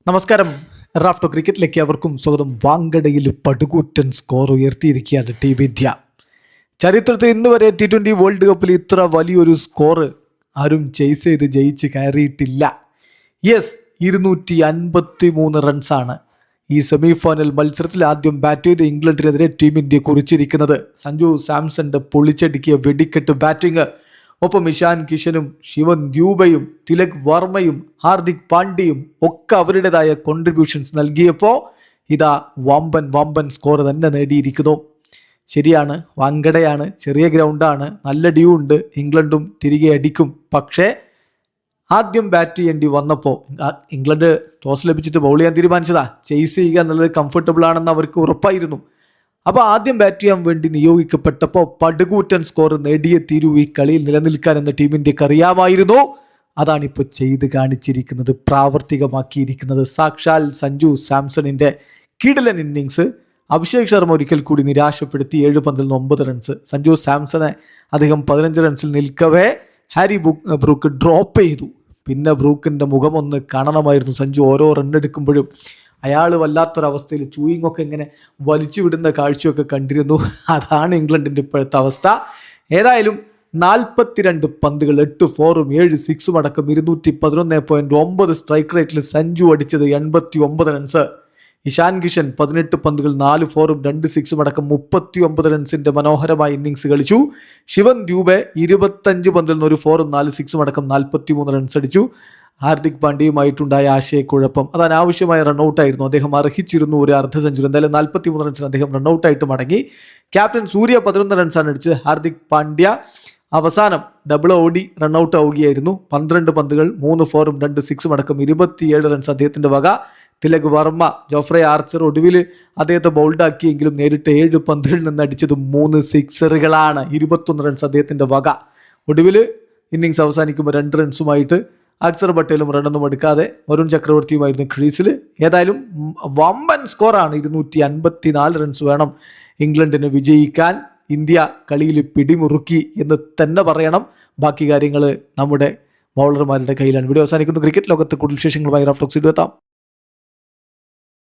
നമസ്കാരം. റാഫ്റ്റോ ക്രിക്കറ്റിലേക്ക് അവർക്കും സ്വാഗതം. വാങ്കഡയിൽ പടുകൂറ്റൻ സ്കോർ ഉയർത്തിയിരിക്കുകയാണ് ടീം ഇന്ത്യ. ചരിത്രത്തിൽ ഇന്ന് വരെ T20 വേൾഡ് കപ്പിൽ ഇത്ര വലിയൊരു സ്കോർ ആരും ചേസ് ചെയ്ത് ജയിച്ച് കയറിയിട്ടില്ല. 253 റൺസാണ് ഈ സെമി ഫൈനൽ മത്സരത്തിൽ ആദ്യം ബാറ്റ് ചെയ്ത് ഇംഗ്ലണ്ടിനെതിരെ ടീം ഇന്ത്യ കുറിച്ചിരിക്കുന്നത്. സഞ്ജു സാംസന്റെ പൊളിച്ചടുക്കിയ വെടിക്കെട്ട് ബാറ്റിംഗ്, ഒപ്പം ഇഷാൻ കിഷനും ശിവൻ ദ്യൂബയും തിലക് വർമ്മയും ഹാർദിക് പാണ്ഡ്യയും ഒക്കെ അവരുടേതായ കോൺട്രിബ്യൂഷൻസ് നൽകിയപ്പോൾ ഇതാ വമ്പൻ സ്കോർ തന്നെ നേടിയിരിക്കുന്നു. ശരിയാണ്, വാങ്കഡയാണ്, ചെറിയ ഗ്രൗണ്ടാണ്, നല്ല ഡ്യൂ ഉണ്ട്, ഇംഗ്ലണ്ടും തിരികെ അടിക്കും. പക്ഷേ ആദ്യം ബാറ്റ് ചെയ്യേണ്ടി വന്നപ്പോൾ ഇംഗ്ലണ്ട് ടോസ് ലഭിച്ചിട്ട് ബൗൾ ചെയ്യാൻ തീരുമാനിച്ചതാ. ചേസ് ചെയ്യുക എന്നുള്ളത് കംഫർട്ടബിൾ ആണെന്ന് അവർക്ക് ഉറപ്പായിരുന്നു. അപ്പോൾ ആദ്യം ബാറ്റ് ചെയ്യാൻ വേണ്ടി നിയോഗിക്കപ്പെട്ടപ്പോൾ പടുകൂറ്റൻ സ്കോർ നേടിയ തീരൂ ഈ കളിയിൽ നിലനിൽക്കാൻ എന്ന ടീം ഇന്ത്യക്ക് അറിയാമായിരുന്നു. അതാണിപ്പോൾ ചെയ്ത് കാണിച്ചിരിക്കുന്നത്, പ്രാവർത്തികമാക്കിയിരിക്കുന്നത്. സാക്ഷാൽ സഞ്ജു സാംസണിൻ്റെ കിടിലൻ ഇന്നിങ്സ്. അഭിഷേക് ശർമ്മ ഒരിക്കൽ കൂടി നിരാശപ്പെടുത്തി. 7 പന്തിൽ 9 റൺസ്. സഞ്ജു സാംസണെ അദ്ദേഹം 15 റൺസിൽ നിൽക്കവേ ഹാരി ബ്രൂക്ക് ഡ്രോപ്പ് ചെയ്തു. പിന്നെ ബ്രൂക്കിൻ്റെ മുഖമൊന്ന് കാണണമായിരുന്നു. സഞ്ജു ഓരോ റണ്ണെടുക്കുമ്പോഴും അയാൾ വല്ലാത്തൊരവസ്ഥയിൽ ചൂയിങ്ങൊക്കെ ഇങ്ങനെ വലിച്ചു വിടുന്ന കാഴ്ചയൊക്കെ കണ്ടിരുന്നു. അതാണ് ഇംഗ്ലണ്ടിൻ്റെ ഇപ്പോഴത്തെ അവസ്ഥ. ഏതായാലും 42 പന്തുകൾ, 8 4ഉം 7 6ഉം അടക്കം 211.9 സ്ട്രൈക്ക് റേറ്റിൽ സഞ്ജു അടിച്ചത് 89 റൺസ്. ഇഷാൻ കിഷൻ 18 പന്തുകൾ 4 4ഉം 2 6ഉം അടക്കം 39 റൺസിന്റെ മനോഹരമായ ഇന്നിങ്സ് കളിച്ചു. ശിവൻ ദ്യൂബെ 25 പന്തിൽ 1 4ഉം 4 6ഉം അടക്കം 43 റൺസ് അടിച്ചു. ഹാർദിക് പാണ്ഡ്യയുമായിട്ടുണ്ടായ ആശയക്കുഴപ്പം, അത് അനാവശ്യമായ റണ്ണൌട്ടായിരുന്നു. അദ്ദേഹം അർഹിച്ചിരുന്നു ഒരു അർദ്ധ സെഞ്ചുറി. എന്തായാലും 43 റൺസിന് അദ്ദേഹം റണ്ണൌട്ടായിട്ട് മടങ്ങി. ക്യാപ്റ്റൻ സൂര്യ 11 റൺസാണ് അടിച്ചത്. ഹാർദിക് പാണ്ഡ്യ അവസാനം ഡബിൾ ഓടി റണ്ണൌട്ട് ആവുകയായിരുന്നു. 12 പന്തുകൾ 3 4ഉം 2 6ഉം അടക്കം 27 റൺസ് അദ്ദേഹത്തിൻ്റെ വക. തിലക് വർമ്മ, ജോഫ്രെ ആർച്ചർ ഒടുവിൽ അദ്ദേഹത്തെ ബൗൾഡാക്കിയെങ്കിലും നേരിട്ട് 7 പന്തുകളിൽ നിന്ന് അടിച്ചത് 3 സിക്സറുകളാണ്. 21 റൺസ് അദ്ദേഹത്തിൻ്റെ വക. ഒടുവിൽ ഇന്നിങ്സ് അവസാനിക്കുമ്പോൾ 2 റൺസുമായിട്ട് അക്സർ പട്ടേലും റണ്ണൊന്നും എടുക്കാതെ വരുൺ ചക്രവർത്തിയുമായിരുന്നു ക്രീസിൽ. ഏതായാലും വമ്പൻ സ്കോറാണ്. 254 റൺസ് വേണം ഇംഗ്ലണ്ടിന് വിജയിക്കാൻ. ഇന്ത്യ കളിയിൽ പിടിമുറുക്കി എന്ന് തന്നെ പറയണം. ബാക്കി കാര്യങ്ങൾ നമ്മുടെ ബൗളർമാരുടെ കയ്യിലാണ്. വീഡിയോ അവസാനിക്കുന്നു. ക്രിക്കറ്റ് ലോകത്ത് കൂടുതൽ വിശേഷങ്ങളുമായി റാഫ്റ്റോക്സ് എത്താം.